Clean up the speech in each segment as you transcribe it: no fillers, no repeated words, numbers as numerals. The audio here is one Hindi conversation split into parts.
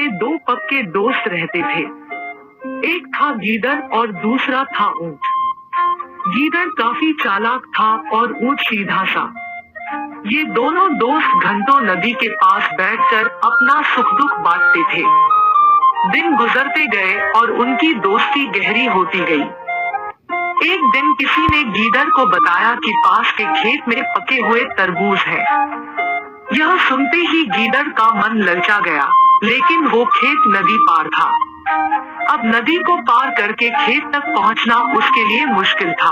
में दो पक्के दोस्त रहते थे। एक था गीदड़ और दूसरा था ऊंट। गीदड़ काफी चालाक था और ऊंट सीधा सा। ये दोनों दोस्त घंटों नदी के पास बैठकर अपना सुख दुख बांटते थे। दिन गुजरते गए और उनकी दोस्ती गहरी होती गई। एक दिन किसी ने गीदड़ को बताया कि पास के खेत में पके हुए तरबूज हैं। यह सुनते ही गीदड़ का मन ललचा गया, लेकिन वो खेत नदी पार था। अब नदी को पार करके खेत तक पहुंचना उसके लिए मुश्किल था।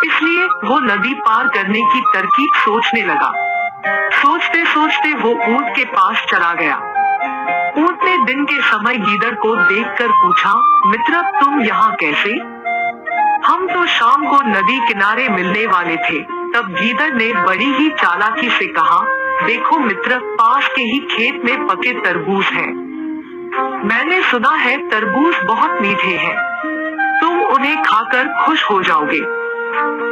इसलिए वो नदी पार करने की तरकीब सोचने लगा। सोचते सोचते वो ऊंट के पास चला गया। ऊंट ने दिन के समय गीदड़ को देखकर पूछा, मित्र तुम यहाँ कैसे? हम तो शाम को नदी किनारे मिलने वाले थे। तब गीदड़ ने बड़ी ही चालाकी से कहा, देखो मित्र, पास के ही खेत में पके तरबूज हैं। मैंने सुना है तरबूज बहुत मीठे हैं। तुम उन्हें खाकर खुश हो जाओगे,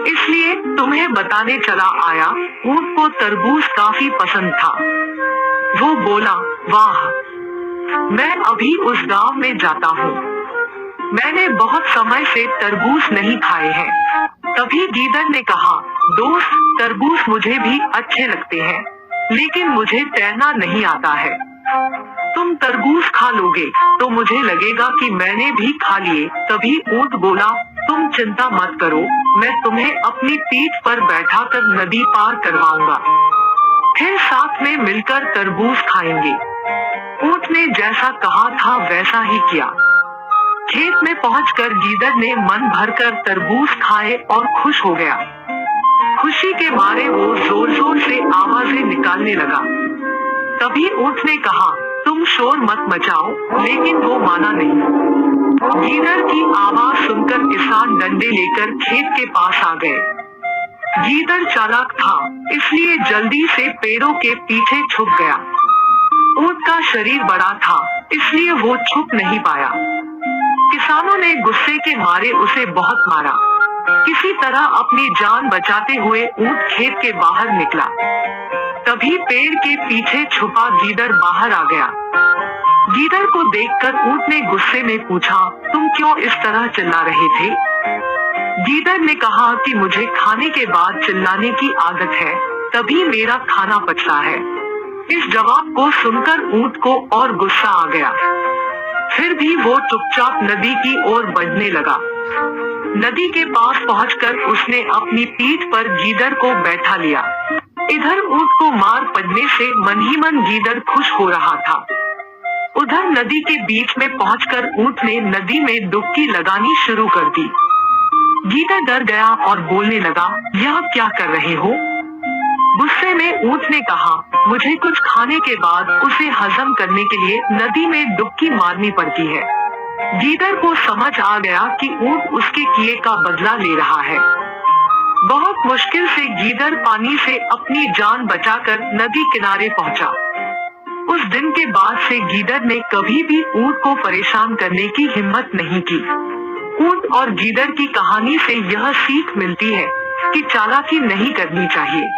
इसलिए तुम्हें बताने चला आया। ऊंट को तरबूज काफी पसंद था। वो बोला, वाह, मैं अभी उस गांव में जाता हूँ। मैंने बहुत समय से तरबूज नहीं खाए हैं। तभी गीदड़ ने कहा, दोस्त, तरबूज मुझे भी अच्छे लगते हैं, लेकिन मुझे तैरना नहीं आता है। तुम तरबूज खा लोगे तो मुझे लगेगा कि मैंने भी खा लिए। तभी ऊंट बोला, तुम चिंता मत करो, मैं तुम्हें अपनी पीठ पर बैठाकर नदी पार करवाऊंगा। फिर साथ में मिलकर तरबूज खाएंगे। ऊंट ने जैसा कहा था वैसा ही किया। खेत में पहुंचकर गीदड़ ने मन भरकर तरबूज खाए और खुश हो गया। खुशी के मारे वो जोर जोर से आवाजें निकालने लगा। तभी ऊंट ने कहा, तुम शोर मत मचाओ, लेकिन वो माना नहीं। गीदड़ की आवाज सुनकर किसान डंडे लेकर खेत के पास आ गए। गीदड़ चालाक था, इसलिए जल्दी से पेड़ों के पीछे छुप गया। ऊंट का शरीर बड़ा था, इसलिए वो छुप नहीं पाया। किसानों ने गुस्से के मारे उसे बहुत मारा। किसी तरह अपनी जान बचाते हुए ऊंट खेत के बाहर निकला। तभी पेड़ के पीछे छुपा गीदड़ बाहर आ गया। गीदड़ को देखकर ऊंट ने गुस्से में पूछा, तुम क्यों इस तरह चिल्ला रहे थे? गीदड़ ने कहा कि मुझे खाने के बाद चिल्लाने की आदत है, तभी मेरा खाना पचता है। इस जवाब को सुनकर ऊंट को और गुस्सा आ गया। फिर भी वो चुपचाप नदी की ओर बढ़ने लगा। नदी के पास पहुंचकर उसने अपनी पीठ पर गीदड़ को बैठा लिया। इधर ऊंट को मार पड़ने से मन ही मन गीदड़ खुश हो रहा था। उधर नदी के बीच में पहुंचकर ऊंट ने नदी में डुबकी लगानी शुरू कर दी। गीदड़ डर गया और बोलने लगा, यह क्या कर रहे हो? गुस्से में ऊंट ने कहा, मुझे कुछ खाने के बाद उसे हजम करने के लिए नदी में डुबकी मारनी पड़ती है। गीदड़ को समझ आ गया कि ऊंट उसके किए का बदला ले रहा है। बहुत मुश्किल से गीदड़ पानी से अपनी जान बचाकर नदी किनारे पहुंचा। उस दिन के बाद से गीदड़ ने कभी भी ऊंट को परेशान करने की हिम्मत नहीं की। ऊंट और गीदड़ की कहानी से यह सीख मिलती है कि चालाकी नहीं करनी चाहिए।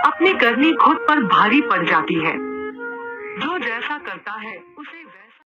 अपनी करनी खुद पर भारी पड़ जाती है। जो जैसा करता है उसे